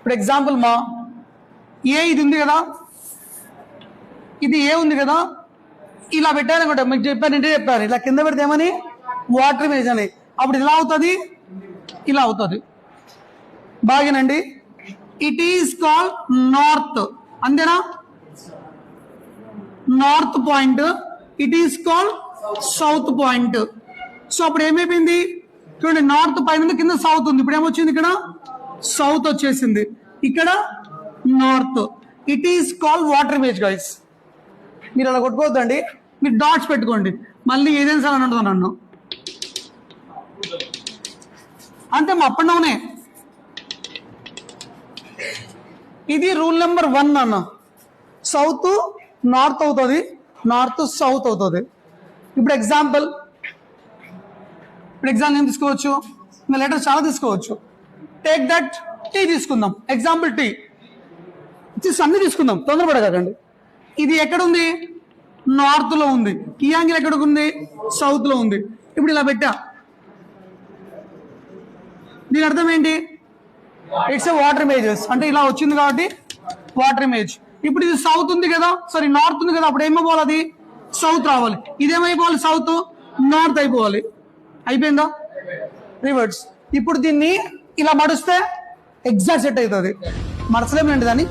ఇప్పుడు ఎగ్జాంపుల్ మా ఇది ఉంది కదా, ఇది ఉంది కదా, ఇలా పెట్టారనుకుంటా. మీకు చెప్పారు ఇలా కింద పెడితే ఏమని వాటర్ ఇమేజ్ అని. అప్పుడు ఇలా అవుతుంది, ఇలా అవుతుంది. బాగానండి. ఇట్ ఈస్ కాల్డ్ నార్త్, అంతేనా? North point. It is called south point. So అప్పుడు ఏమైపోయింది చూడండి, నార్త్ పైన కింద సౌత్ ఉంది. ఇప్పుడు ఏమొచ్చింది, ఇక్కడ సౌత్ వచ్చేసింది, ఇక్కడ north. It is called water image guys. మీరు అలా కొట్టుకోవద్దండి, మీరు డాట్స్ పెట్టుకోండి. మళ్ళీ ఏదైనా సరే అని ఉంటుంది నన్ను అంతే. మా అప్పటిలోనే ఇది రూల్ నెంబర్ 1 అన్న. సౌత్ నార్త్ అవుతుంది, నార్త్ సౌత్ అవుతుంది. ఇప్పుడు ఎగ్జాంపుల్ ఏం తీసుకోవచ్చు, లెటర్ చాలా తీసుకోవచ్చు. టేక్ దట్ టీ తీసుకుందాం. ఎగ్జాంపుల్ టీ అన్ని తీసుకుందాం, తొందరపడకండి. ఇది ఎక్కడుంది, నార్త్ లో ఉంది. ఈ యాంగిల్ ఎక్కడ ఉంది, సౌత్ లో ఉంది. ఇప్పుడు ఇలా పెట్టా, దీని అర్థం ఏంటి? ఇట్స్ ఏ వాటర్ ఇమేజెస్, అంటే ఇలా వచ్చింది కాబట్టి వాటర్ ఇమేజ్. ఇప్పుడు ఇది సౌత్ ఉంది కదా, సారీ నార్త్ ఉంది కదా, అప్పుడు ఏమైపోవాలి, అది సౌత్ రావాలి. ఇదేమైపోవాలి, సౌత్ నార్త్ అయిపోవాలి. అయిపోయిందా? రివర్స్. ఇప్పుడు దీన్ని ఇలా మడిస్తే ఎగ్జాక్ట్ సెట్ అవుతుంది. మడచలేమండి దాన్ని.